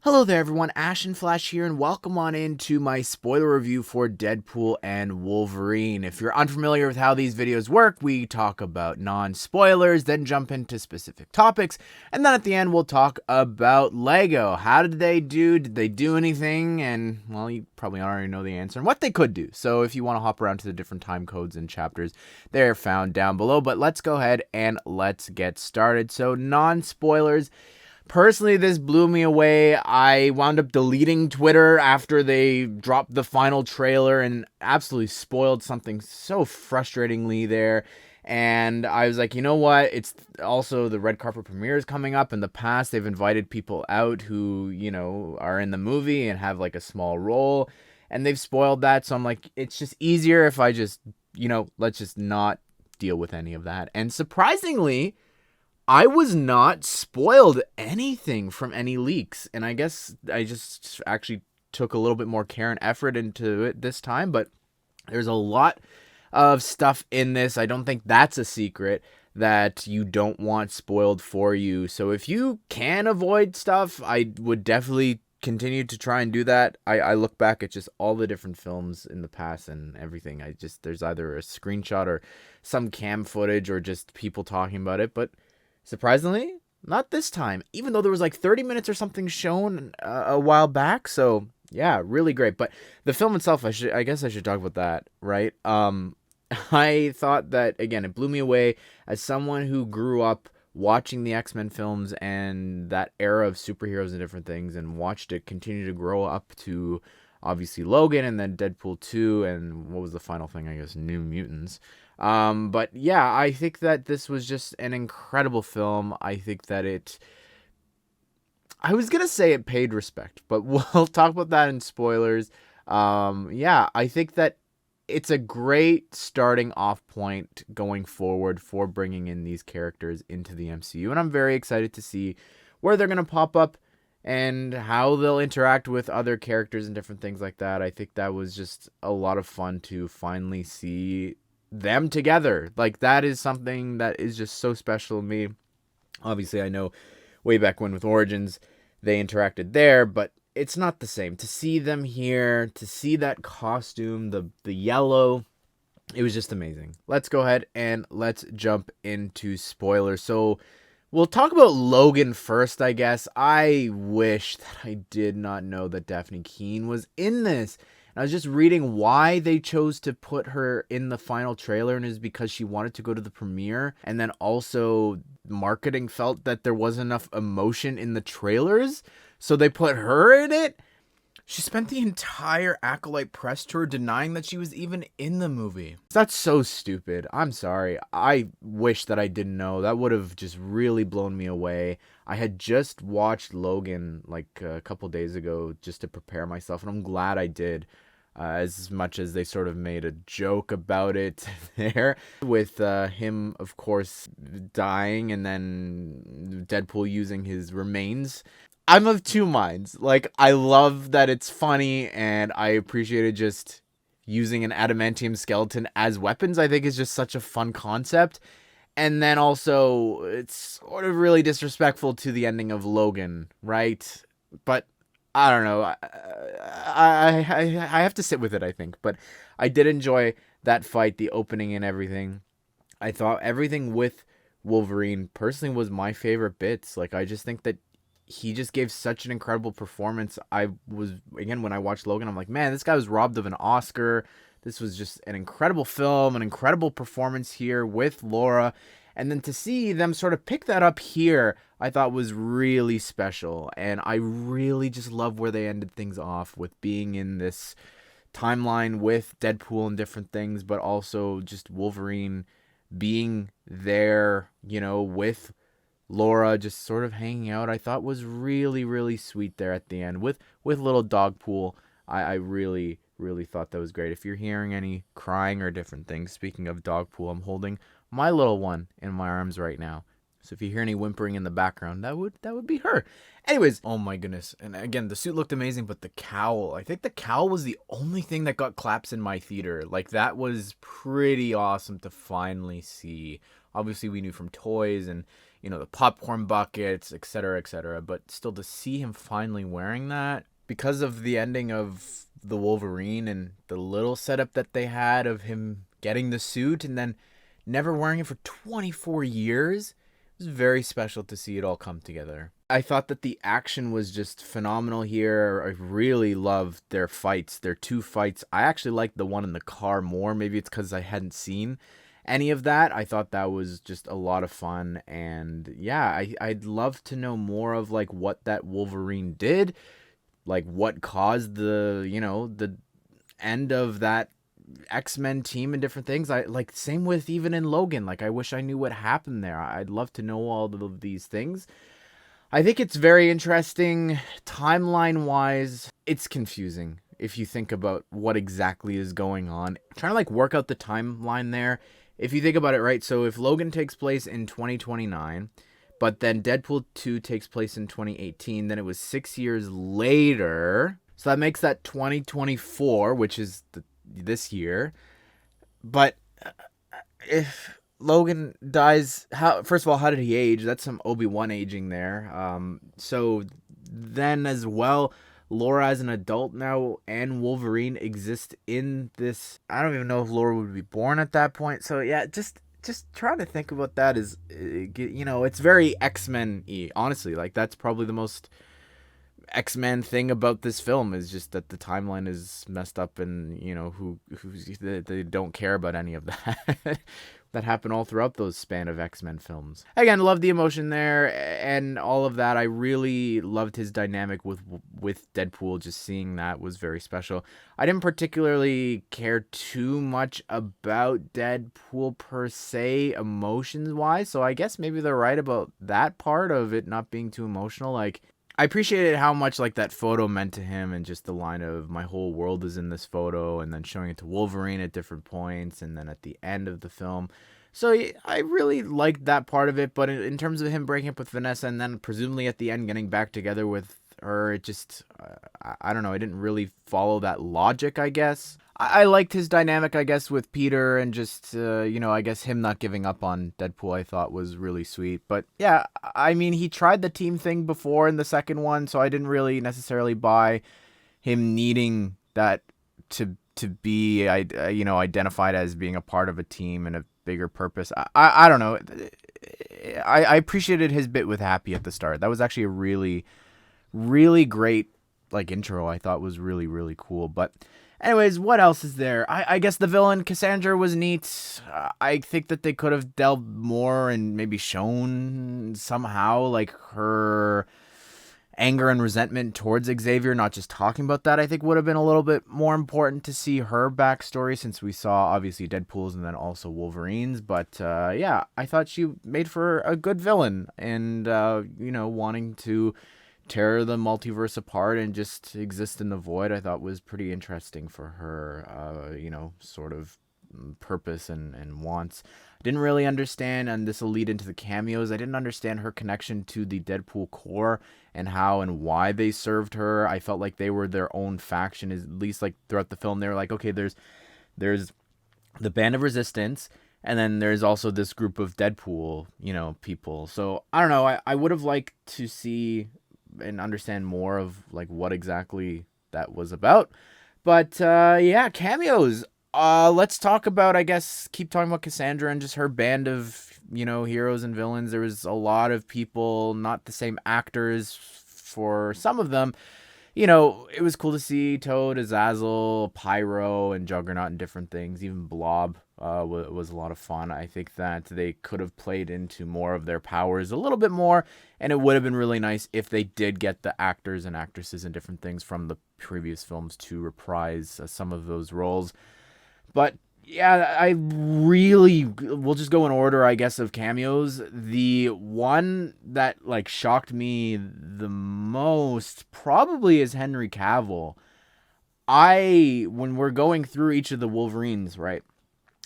Hello there everyone, Ashnflash here, and welcome on into my spoiler review for Deadpool and Wolverine. If you're unfamiliar with how these videos work, we talk about non-spoilers, then jump into specific topics, and then at the end we'll talk about LEGO. How did they do? Did they do anything? And, well, you probably already know the answer and what they could do. So if you want to hop around to the different time codes and chapters, they're found down below. But let's go ahead and let's get started. So non-spoilers. Personally, this blew me away. I wound up deleting Twitter after they dropped the final trailer and absolutely spoiled something so frustratingly there. And I was like, you know what? It's also the red carpet premiere is coming up. In the past, they've invited people out who, are in the movie and have like a small role. And they've spoiled that. So I'm like, it's just easier if I just, let's just not deal with any of that. And surprisingly, I was not spoiled anything from any leaks, and I guess I just actually took a little bit more care and effort into it this time, but there's a lot of stuff in this. I don't think that's a secret that you don't want spoiled for you. So if you can avoid stuff, I would definitely continue to try and do that. I look back at just all the different films in the past and everything. There's either a screenshot or some cam footage or just people talking about it, but surprisingly, not this time, even though there was like 30 minutes or something shown a while back. So yeah, really great. But the film itself, I guess I should talk about that, right? I thought that, again, it blew me away as someone who grew up watching the X-Men films and that era of superheroes and different things, and watched it continue to grow up to obviously Logan and then Deadpool 2 and what was the final thing, I guess, New Mutants. But yeah, I think that this was just an incredible film. I think that I was going to say it paid respect, but we'll talk about that in spoilers. Yeah, I think that it's a great starting off point going forward for bringing in these characters into the MCU. And I'm very excited to see where they're going to pop up and how they'll interact with other characters and different things like that. I think that was just a lot of fun to finally see them together. Like, that is something that is just so special to me. Obviously, I know way back when with Origins, they interacted there, but it's not the same. To see them here, to see that costume, the yellow, it was just amazing. Let's go ahead and let's jump into spoilers. So we'll talk about Logan first, I guess. I wish that I did not know that Daphne Keane was in this. I was just reading why they chose to put her in the final trailer, and it was because she wanted to go to the premiere, and then also marketing felt that there wasn't enough emotion in the trailers, so they put her in it. She spent the entire Acolyte press tour denying that she was even in the movie. That's so stupid. I'm sorry. I wish that I didn't know. That would have just really blown me away. I had just watched Logan like a couple days ago just to prepare myself, and I'm glad I did. As much as they sort of made a joke about it there with him, of course, dying and then Deadpool using his remains. I'm of two minds. Like, I love that it's funny, and I appreciated just using an adamantium skeleton as weapons. I think is just such a fun concept. And then also, it's sort of really disrespectful to the ending of Logan, right? But I don't know. I have to sit with it, I think. But I did enjoy that fight, the opening and everything. I thought everything with Wolverine personally was my favorite bits. Like, I just think that he just gave such an incredible performance. When I watched Logan, I'm like, man, this guy was robbed of an Oscar. This was just an incredible film, an incredible performance here with Laura. And then to see them sort of pick that up here, I thought was really special. And I really just love where they ended things off with being in this timeline with Deadpool and different things, but also just Wolverine being there, with Laura just sort of hanging out. I thought was really, really sweet there at the end with little Dogpool. I really, really thought that was great. If you're hearing any crying or different things, speaking of Dogpool, I'm holding my little one in my arms right now. So if you hear any whimpering in the background, that would be her. Anyways, oh my goodness. And again, the suit looked amazing, but the cowl, I think the cowl was the only thing that got claps in my theater. Like, that was pretty awesome to finally see. Obviously, we knew from toys and, the popcorn buckets, etc., etc. But still to see him finally wearing that because of the ending of the Wolverine and the little setup that they had of him getting the suit and then never wearing it for 24 years, it was very special to see it all come together. I thought that the action was just phenomenal here. I really loved their fights, their two fights. I actually liked the one in the car more. Maybe it's because I hadn't seen any of that. I thought that was just a lot of fun. And yeah, I'd love to know more of like what that Wolverine did, like what caused the, the end of that X-Men team and different things. I like same with even in Logan. Like I wish I knew what happened there. I'd love to know all of these things. I think it's very interesting. Timeline-wise, it's confusing if you think about what exactly is going on. Trying to like work out the timeline there. If you think about it, right? So if Logan takes place in 2029, but then Deadpool 2 takes place in 2018, then it was 6 years later. So that makes that 2024, which is this year. But if Logan dies, first of all, how did he age? That's some Obi-Wan aging there. So then as well, Laura as an adult now and Wolverine exist in this. I don't even know if Laura would be born at that point. So yeah, just trying to think about that is, it's very X-Men-y. Honestly, like that's probably the most X-Men thing about this film is just that the timeline is messed up and, they don't care about any of that. That happened all throughout those span of X-Men films. Again, love the emotion there and all of that. I really loved his dynamic with Deadpool. Just seeing that was very special. I didn't particularly care too much about Deadpool per se, emotions-wise, so I guess maybe they're right about that part of it not being too emotional. Like, I appreciated how much like that photo meant to him and just the line of my whole world is in this photo and then showing it to Wolverine at different points and then at the end of the film. So I really liked that part of it, but in terms of him breaking up with Vanessa and then presumably at the end getting back together with her, it just, I don't know, I didn't really follow that logic, I guess. I liked his dynamic, I guess, with Peter and just, I guess him not giving up on Deadpool I thought was really sweet. But yeah, I mean, he tried the team thing before in the second one, so I didn't really necessarily buy him needing that to be, identified as being a part of a team and a bigger purpose. I don't know. I appreciated his bit with Happy at the start. That was actually a really, really great, like, intro. I thought was really, really cool. But anyways, what else is there? I guess the villain, Cassandra, was neat. I think that they could have delved more and maybe shown somehow, like, her anger and resentment towards Xavier, not just talking about that. I think would have been a little bit more important to see her backstory since we saw, obviously, Deadpool's and then also Wolverine's. But, yeah, I thought she made for a good villain and, wanting to tear the multiverse apart and just exist in the void, I thought was pretty interesting for her, sort of purpose and wants. I didn't really understand, and this will lead into the cameos, I didn't understand her connection to the Deadpool Corps and how and why they served her. I felt like they were their own faction, at least like throughout the film. They were like, okay, there's the Band of Resistance, and then there's also this group of Deadpool, people. So, I don't know, I would have liked to see and understand more of like what exactly that was about. But yeah, cameos. Let's talk about, I guess, keep talking about Cassandra and just her band of, heroes and villains. There was a lot of people, not the same actors for some of them. It was cool to see Toad, Azazel, Pyro, and Juggernaut and different things. Even Blob was a lot of fun. I think that they could have played into more of their powers a little bit more, and it would have been really nice if they did get the actors and actresses and different things from the previous films to reprise some of those roles. But yeah, we'll just go in order, I guess, of cameos. The one that like shocked me the most probably is Henry Cavill. When we're going through each of the Wolverines, right,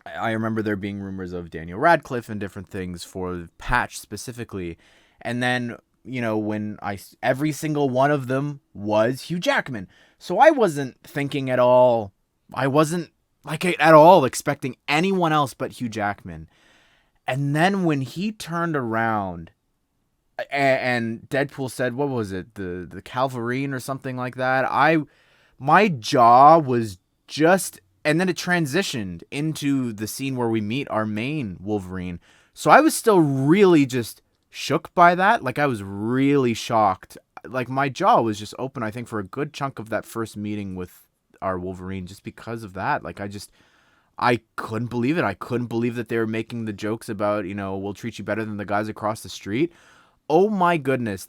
I remember there being rumors of Daniel Radcliffe and different things for Patch specifically. And then, when every single one of them was Hugh Jackman. So I wasn't thinking at all. I wasn't at all expecting anyone else but Hugh Jackman. And then when he turned around and Deadpool said, what was it, the Calvarine or something like that. My jaw was just, and then it transitioned into the scene where we meet our main Wolverine. So I was still really just shook by that. Like, I was really shocked. Like, my jaw was just open, I think, for a good chunk of that first meeting with our Wolverine, just because of that. Like, I couldn't believe it. I couldn't believe that they were making the jokes about, we'll treat you better than the guys across the street. Oh my goodness,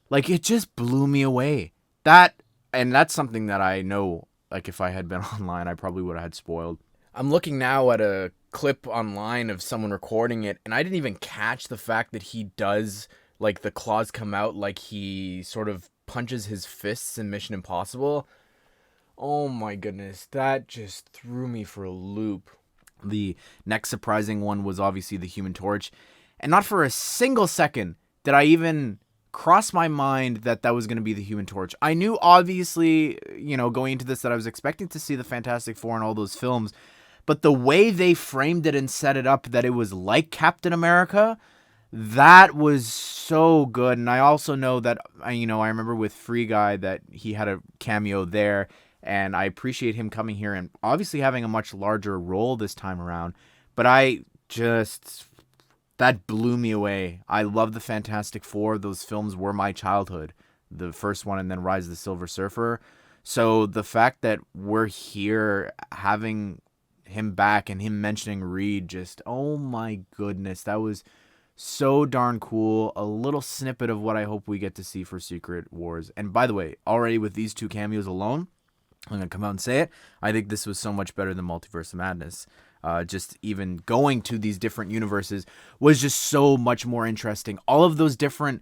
like, it just blew me away. And that's something that I know, like, if I had been online, I probably would have had spoiled. I'm looking now at a clip online of someone recording it, and I didn't even catch the fact that he does, like, the claws come out like he sort of punches his fists in Mission Impossible. Oh my goodness, that just threw me for a loop. The next surprising one was obviously the Human Torch, and not for a single second did I even cross my mind that was going to be the Human Torch. I knew, obviously, going into this, that I was expecting to see the Fantastic Four in all those films, but the way they framed it and set it up that it was like Captain America, that was so good. And I also know that, I remember with Free Guy that he had a cameo there, and I appreciate him coming here and obviously having a much larger role this time around. But that blew me away. I love the Fantastic Four. Those films were my childhood. The first one and then Rise of the Silver Surfer. So the fact that we're here having him back and him mentioning Reed, just, oh my goodness, that was so darn cool. A little snippet of what I hope we get to see for Secret Wars. And by the way, already with these two cameos alone, I'm going to come out and say it, I think this was so much better than Multiverse of Madness. Just even going to these different universes was just so much more interesting. All of those different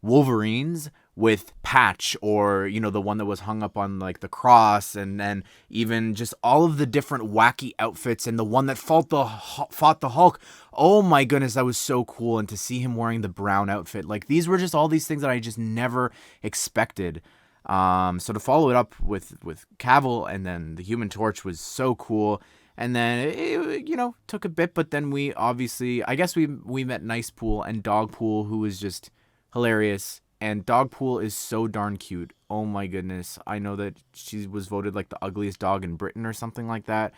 Wolverines with Patch, or, the one that was hung up on, like, the cross, and then even just all of the different wacky outfits, and the one that fought the Hulk. Oh my goodness, that was so cool. And to see him wearing the brown outfit, like, these were just all these things that I just never expected. So to follow it up with Cavill and then the Human Torch was so cool. And then it, took a bit, but then we obviously, I guess we met Nicepool and Dogpool, who was just hilarious. And Dogpool is so darn cute. Oh my goodness. I know that she was voted like the ugliest dog in Britain or something like that,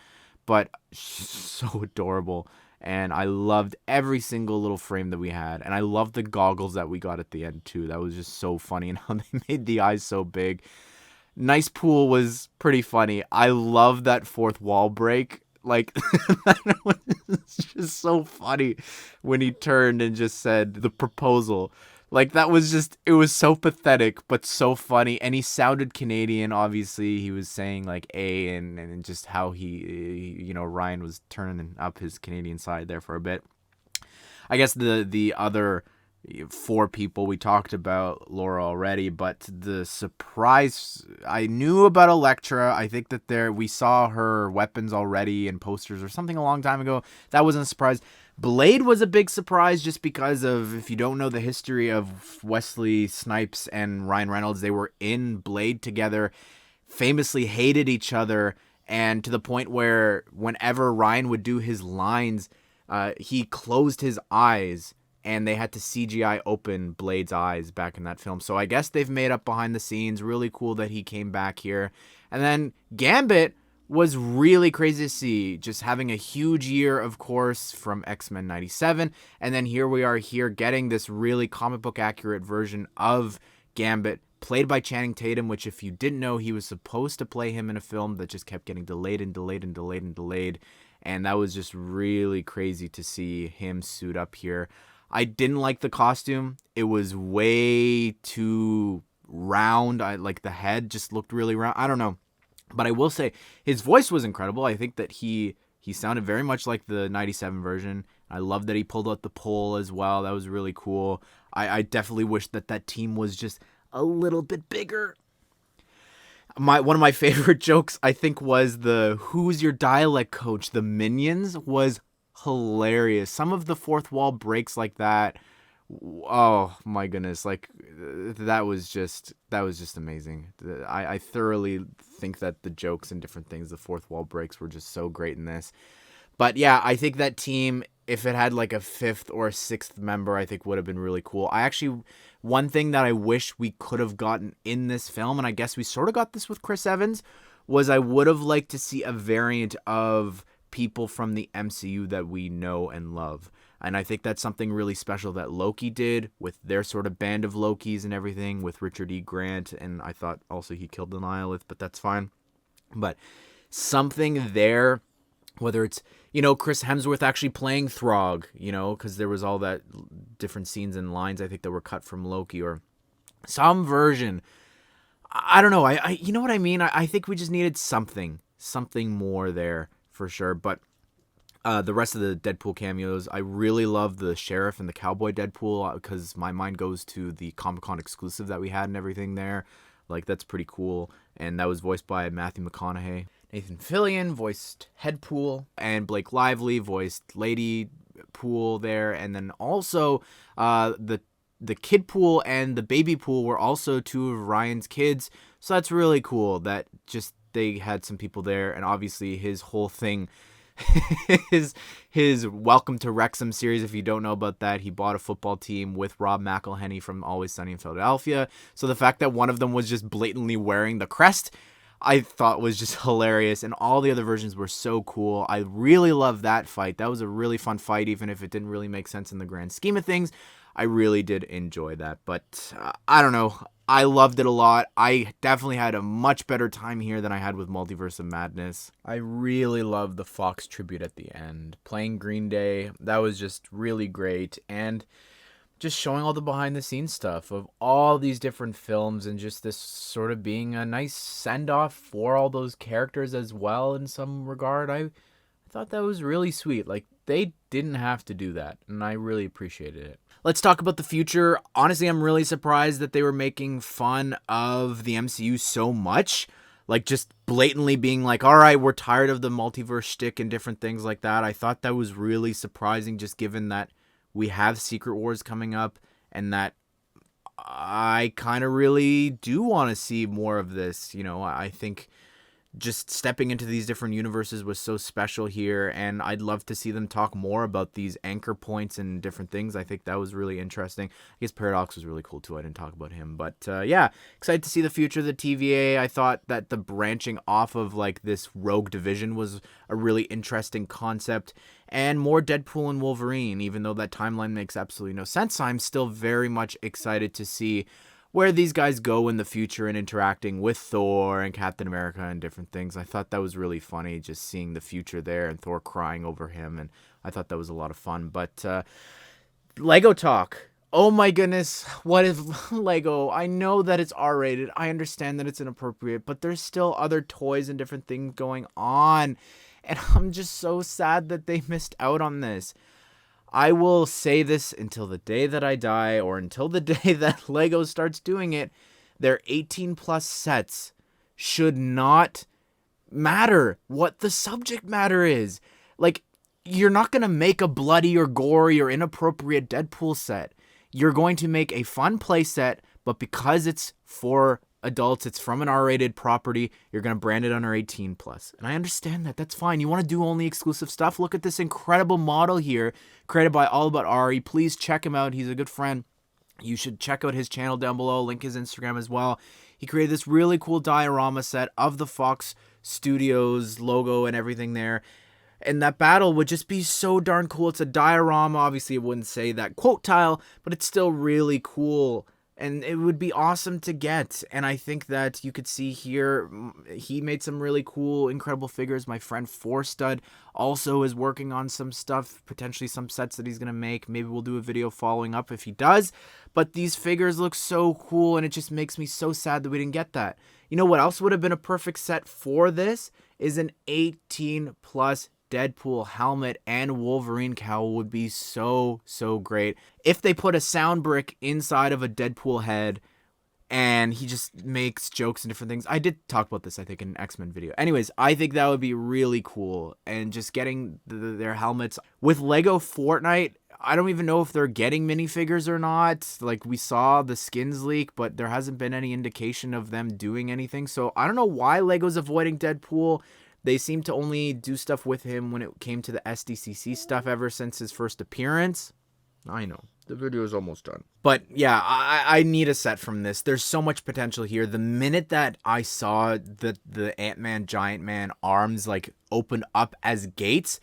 but she's so adorable. And I loved every single little frame that we had. And I loved the goggles that we got at the end too. That was just so funny, and how they made the eyes so big. Nicepool was pretty funny. I love that fourth wall break. Like, that was just so funny when he turned and just said the proposal. Like, that was just, it was so pathetic, but so funny. And he sounded Canadian, obviously. He was saying, like, A, and just how he, Ryan was turning up his Canadian side there for a bit. I guess the other four people, we talked about Laura already, but the surprise, I knew about Elektra. I think that we saw her weapons already in posters or something a long time ago. That wasn't a surprise. Blade was a big surprise, just because of, if you don't know the history of Wesley Snipes and Ryan Reynolds, they were in Blade together, famously hated each other, and to the point where whenever Ryan would do his lines, he closed his eyes, and they had to CGI open Blade's eyes back in that film. So I guess they've made up behind the scenes. Really cool that he came back here. And then Gambit was really crazy to see, just having a huge year, of course, from X-Men 97. And then here we are here getting this really comic book accurate version of Gambit, played by Channing Tatum, which, if you didn't know, he was supposed to play him in a film that just kept getting delayed and delayed and delayed and delayed. And that was just really crazy to see him suit up here. I didn't like the costume. It was way too round. Like, the head just looked really round. I don't know. But I will say his voice was incredible. I think that he sounded very much like the 97 version. I love that he pulled out the pole as well. That was really cool. I definitely wish that team was just a little bit bigger. One of my favorite jokes, I think, was the "Who's your dialect coach?" The Minions was hilarious. Some of the fourth wall breaks like that, oh my goodness, like, that was just amazing. I thoroughly think that the jokes and different things, the fourth wall breaks, were just so great in this. But yeah, I think that team, if it had like a 5th or 6th member, I think would have been really cool. One thing that I wish we could have gotten in this film, and I guess we sort of got this with Chris Evans, was I would have liked to see a variant of people from the MCU that we know and love. And I think that's something really special that Loki did with their sort of band of Lokis and everything with Richard E. Grant. And I thought also he killed the Nihilith, but that's fine. But something there, whether it's, Chris Hemsworth actually playing Throg, because there was all that different scenes and lines I think that were cut from Loki, or some version. I don't know. You know what I mean? I think we just needed something more there for sure. But the rest of the Deadpool cameos, I really love the Sheriff and the Cowboy Deadpool because my mind goes to the Comic-Con exclusive that we had and everything there. Like, that's pretty cool. And that was voiced by Matthew McConaughey. Nathan Fillion voiced Headpool, and Blake Lively voiced Lady Pool there. And then also the Kid Pool and the Baby Pool were also 2 of Ryan's kids. So that's really cool that just they had some people there. And obviously his whole thing, his Welcome to Wrexham series, if you don't know about that, he bought a football team with Rob McElhenney from Always Sunny in Philadelphia. So the fact that one of them was just blatantly wearing the crest, I thought was just hilarious, and all the other versions were so cool. I really love that fight. That was a really fun fight, even if it didn't really make sense in the grand scheme of things. I really did enjoy that, but I don't know. I loved it a lot. I definitely had a much better time here than I had with Multiverse of Madness. I really loved the Fox tribute at the end. Playing Green Day, that was just really great, and just showing all the behind-the-scenes stuff of all these different films, and just this sort of being a nice send-off for all those characters as well in some regard. I thought that was really sweet. Like, they didn't have to do that, and I really appreciated it. Let's talk about the future. Honestly, I'm really surprised that they were making fun of the MCU so much. Like, just blatantly being like, all right, we're tired of the multiverse shtick and different things like that. I thought that was really surprising, just given that we have Secret Wars coming up, and that I kind of really do want to see more of this. I think just stepping into these different universes was so special here, and I'd love to see them talk more about these anchor points and different things. I think that was really interesting. I guess Paradox was really cool too. I didn't talk about him, but yeah, excited to see the future of the TVA. I thought that the branching off of like this rogue division was a really interesting concept, and more Deadpool and Wolverine. Even though that timeline makes absolutely no sense, I'm still very much excited to see where these guys go in the future and interacting with Thor and Captain America and different things. I thought that was really funny, just seeing the future there and Thor crying over him, and I thought that was a lot of fun. But Lego talk. Oh my goodness, what if Lego? I know that it's R-rated. I understand that it's inappropriate, but there's still other toys and different things going on, and I'm just so sad that they missed out on this. I will say this until the day that I die, or until the day that Lego starts doing it. Their 18 plus sets should not matter what the subject matter is. Like, you're not going to make a bloody or gory or inappropriate Deadpool set. You're going to make a fun play set, but because it's for adults, it's from an R-rated property, you're going to brand it under 18 plus. And I understand that. That's fine. You want to do only exclusive stuff? Look at this incredible model here created by All About Ari. Please check him out. He's a good friend. You should check out his channel down below. Link his Instagram as well. He created this really cool diorama set of the Fox Studios logo and everything there. And that battle would just be so darn cool. It's a diorama. Obviously, it wouldn't say that quote tile, but it's still really cool. And it would be awesome to get. And I think that you could see here, he made some really cool, incredible figures. My friend Forstud also is working on some stuff, potentially some sets that he's going to make. Maybe we'll do a video following up if he does. But these figures look so cool, and it just makes me so sad that we didn't get that. You know what else would have been a perfect set for this? Is an 18 plus Deadpool helmet and Wolverine cowl would be so great. If they put a sound brick inside of a Deadpool head and he just makes jokes and different things. I did talk about this, I think, in an X-Men video. Anyways, I think that would be really cool. And just getting their helmets. With Lego Fortnite, I don't even know if they're getting minifigures or not. Like, we saw the skins leak, but there hasn't been any indication of them doing anything. So I don't know why Lego's avoiding Deadpool. They seem to only do stuff with him when it came to the SDCC stuff ever since his first appearance. I know. The video is almost done. But yeah, I need a set from this. There's so much potential here. The minute that I saw the Ant-Man, Giant Man arms like open up as gates,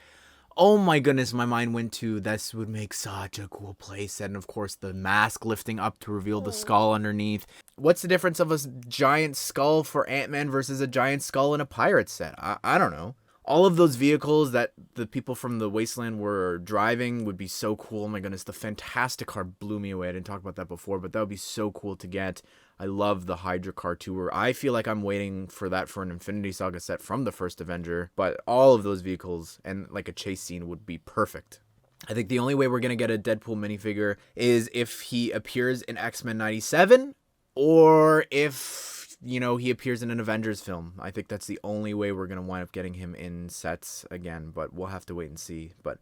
oh my goodness, my mind went to this would make such a cool playset. And of course, the mask lifting up to reveal the skull underneath. What's the difference of a giant skull for Ant-Man versus a giant skull in a pirate set? I don't know. All of those vehicles that the people from the Wasteland were driving would be so cool. Oh my goodness, the Fantastic car blew me away. I didn't talk about that before, but that would be so cool to get. I love the Hydra car tour. I feel like I'm waiting for that for an Infinity Saga set from the first Avenger, but all of those vehicles and like a chase scene would be perfect. I think the only way we're going to get a Deadpool minifigure is if he appears in X-Men 97 or if, you know, he appears in an Avengers film. I think that's the only way we're going to wind up getting him in sets again, but we'll have to wait and see. But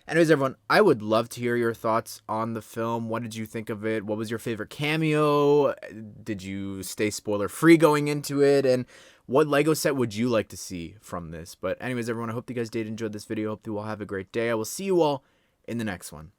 anyways, everyone, I would love to hear your thoughts on the film. What did you think of it? What was your favorite cameo? Did you stay spoiler-free going into it? And what Lego set would you like to see from this? But anyways, everyone, I hope you guys did enjoy this video. I hope you all have a great day. I will see you all in the next one.